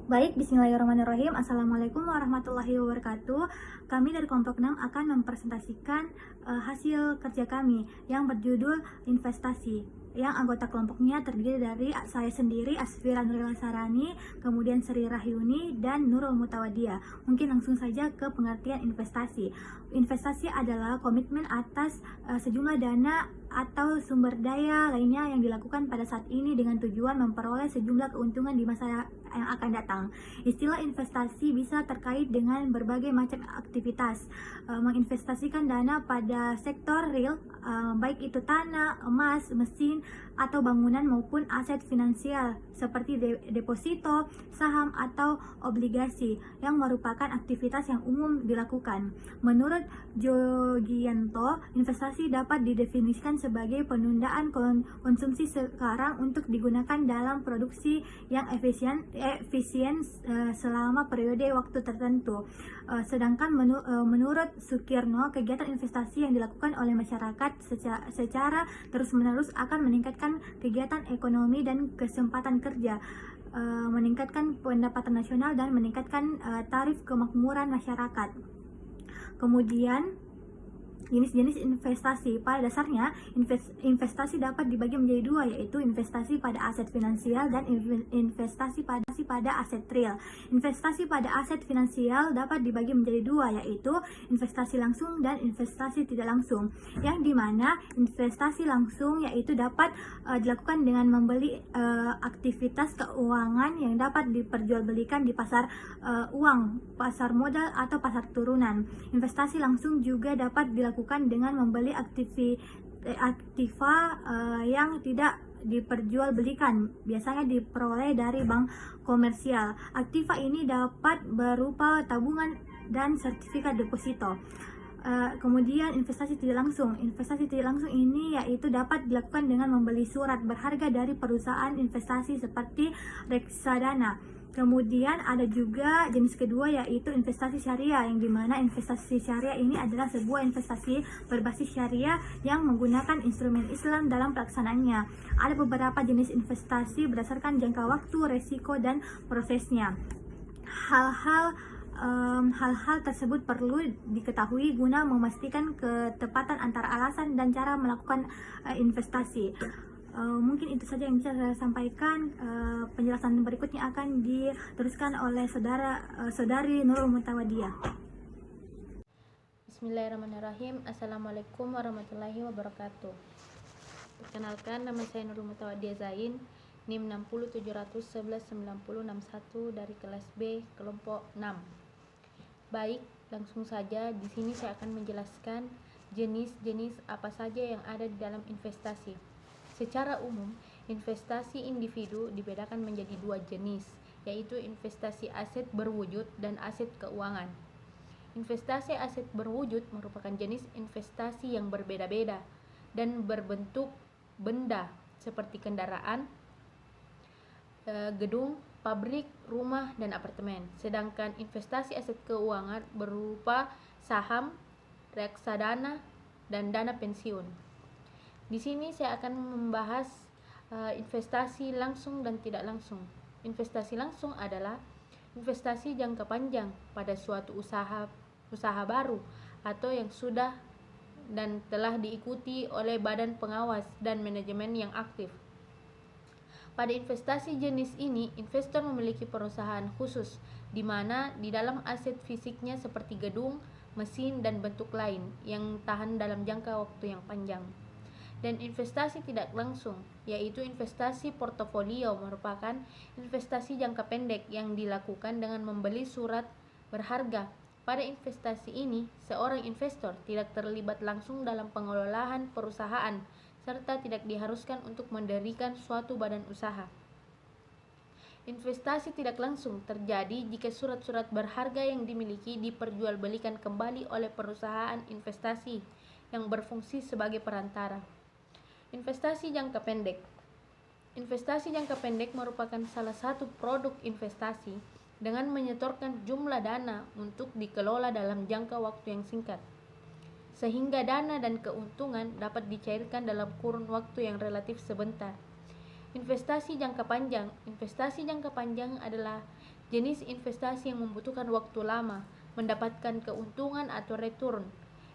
Baik, bismillahirrahmanirrahim. Assalamualaikum warahmatullahi wabarakatuh. Kami dari kelompok 6 akan mempresentasikan hasil kerja kami yang berjudul investasi. Yang anggota kelompoknya terdiri dari saya sendiri, Asfira Nurila Sarani, kemudian Sri Rahyuni, dan Nurul Mutawadia. Mungkin langsung saja ke pengertian investasi. Investasi adalah komitmen atas sejumlah dana atau sumber daya lainnya yang dilakukan pada saat ini dengan tujuan memperoleh sejumlah keuntungan di masa yang akan datang. Istilah investasi bisa terkait dengan berbagai macam aktivitas, menginvestasikan dana pada sektor real, baik itu tanah, emas, mesin, atau bangunan maupun aset finansial seperti deposito, saham, atau obligasi yang merupakan aktivitas yang umum dilakukan. Menurut Jogianto, investasi dapat didefinisikan sebagai penundaan konsumsi sekarang untuk digunakan dalam produksi yang efisien selama periode waktu tertentu. Sedangkan menurut Sukirno, kegiatan investasi yang dilakukan oleh masyarakat secara terus-menerus akan meningkatkan kegiatan ekonomi dan kesempatan kerja, meningkatkan pendapatan nasional, dan meningkatkan taraf kemakmuran masyarakat. Kemudian jenis-jenis investasi. Pada dasarnya, investasi dapat dibagi menjadi dua, yaitu investasi pada aset finansial dan investasi pada aset real. Investasi pada aset finansial dapat dibagi menjadi dua, yaitu investasi langsung dan investasi tidak langsung. Yang dimana investasi langsung yaitu dapat dilakukan dengan membeli aktivitas keuangan yang dapat diperjualbelikan di pasar uang, pasar modal, atau pasar turunan. Investasi langsung juga dapat dilakukan dengan membeli aktiva yang tidak diperjualbelikan, biasanya diperoleh dari bank komersial. Aktiva ini dapat berupa tabungan dan sertifikat deposito. Kemudian investasi tidak langsung. Investasi tidak langsung ini yaitu dapat dilakukan dengan membeli surat berharga dari perusahaan investasi seperti reksadana. Kemudian ada juga jenis kedua, yaitu investasi syariah, yang dimana investasi syariah ini adalah sebuah investasi berbasis syariah yang menggunakan instrumen Islam dalam pelaksanaannya. Ada beberapa jenis investasi berdasarkan jangka waktu, resiko, dan prosesnya. Hal-hal tersebut perlu diketahui guna memastikan ketepatan antara alasan dan cara melakukan investasi. Mungkin itu saja yang bisa saya sampaikan. Penjelasan berikutnya akan diteruskan oleh saudari Nurul Mutawadia. Bismillahirrahmanirrahim. Assalamualaikum warahmatullahi wabarakatuh. Perkenalkan, nama saya Nurul Mutawadia Zain, NIM 607119061 dari kelas B, kelompok 6. Baik, langsung saja. Di sini saya akan menjelaskan jenis-jenis apa saja yang ada di dalam investasi. Secara umum, investasi individu dibedakan menjadi dua jenis, yaitu investasi aset berwujud dan aset keuangan. Investasi aset berwujud merupakan jenis investasi yang berbeda-beda dan berbentuk benda seperti kendaraan, gedung, pabrik, rumah, dan apartemen. Sedangkan investasi aset keuangan berupa saham, reksadana, dan dana pensiun. Di sini saya akan membahas investasi langsung dan tidak langsung. Investasi langsung adalah investasi jangka panjang pada suatu usaha baru atau yang sudah dan telah diikuti oleh badan pengawas dan manajemen yang aktif. Pada investasi jenis ini, investor memiliki perusahaan khusus di mana di dalam aset fisiknya seperti gedung, mesin, dan bentuk lain yang tahan dalam jangka waktu yang panjang. Dan investasi tidak langsung, yaitu investasi portofolio, merupakan investasi jangka pendek yang dilakukan dengan membeli surat berharga. Pada investasi ini, seorang investor tidak terlibat langsung dalam pengelolaan perusahaan, serta tidak diharuskan untuk mendirikan suatu badan usaha. Investasi tidak langsung terjadi jika surat-surat berharga yang dimiliki diperjualbelikan kembali oleh perusahaan investasi yang berfungsi sebagai perantara. Investasi jangka pendek. Investasi jangka pendek merupakan salah satu produk investasi dengan menyetorkan jumlah dana untuk dikelola dalam jangka waktu yang singkat, sehingga dana dan keuntungan dapat dicairkan dalam kurun waktu yang relatif sebentar. Investasi jangka panjang. Investasi jangka panjang adalah jenis investasi yang membutuhkan waktu lama mendapatkan keuntungan atau return.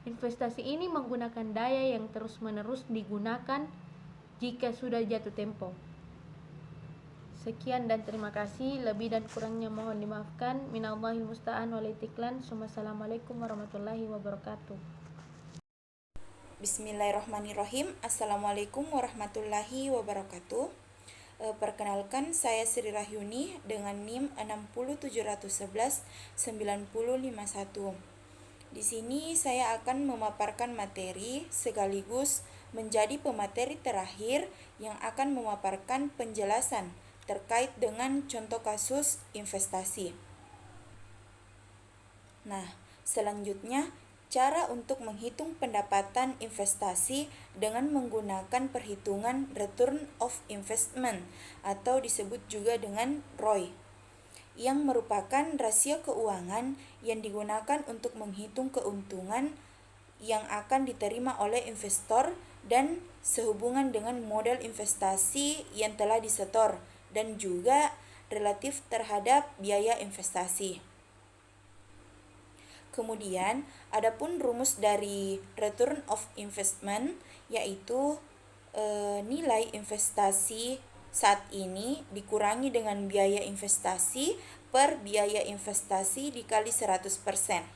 Investasi ini menggunakan daya yang terus-menerus digunakan jika sudah jatuh tempo. Sekian dan terima kasih. Lebih dan kurangnya mohon dimaafkan. Minallahil musta'an wal itiklan. Assalamualaikum warahmatullahi wabarakatuh. Bismillahirrahmanirrahim. Assalamualaikum warahmatullahi wabarakatuh. Perkenalkan, saya Sri Rahyuni dengan NIM 60711-9051. Di sini saya akan memaparkan materi sekaligus menjadi pemateri terakhir yang akan memaparkan penjelasan terkait dengan contoh kasus investasi. Nah, selanjutnya cara untuk menghitung pendapatan investasi dengan menggunakan perhitungan Return of Investment atau disebut juga dengan ROI, yang merupakan rasio keuangan yang digunakan untuk menghitung keuntungan yang akan diterima oleh investor dan sehubungan dengan modal investasi yang telah disetor dan juga relatif terhadap biaya investasi. Kemudian, adapun rumus dari return of investment yaitu nilai investasi saat ini dikurangi dengan biaya investasi per biaya investasi dikali 100%.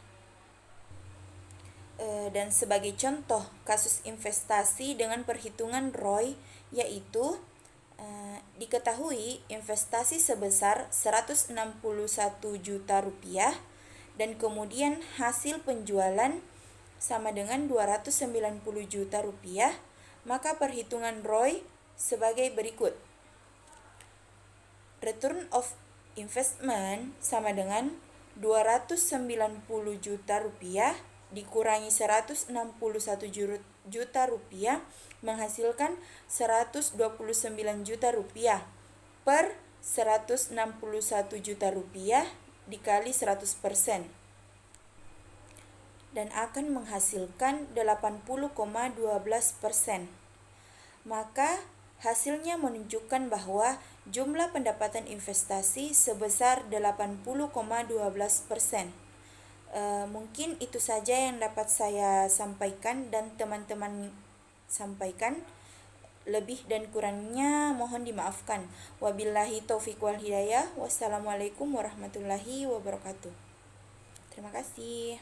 Dan sebagai contoh kasus investasi dengan perhitungan ROI yaitu diketahui investasi sebesar 161 juta rupiah dan kemudian hasil penjualan sama dengan 290 juta rupiah, maka perhitungan ROI sebagai berikut. Return of investment sama dengan 290 juta rupiah dikurangi 161 juta rupiah menghasilkan 129 juta rupiah per 161 juta rupiah dikali 100% dan akan menghasilkan 80,12%. Maka hasilnya menunjukkan bahwa jumlah pendapatan investasi sebesar 80,12%. Mungkin itu saja yang dapat saya sampaikan dan teman-teman sampaikan. Lebih dan kurangnya mohon dimaafkan. Wabillahi taufiq wal hidayah. Wassalamualaikum warahmatullahi wabarakatuh. Terima kasih.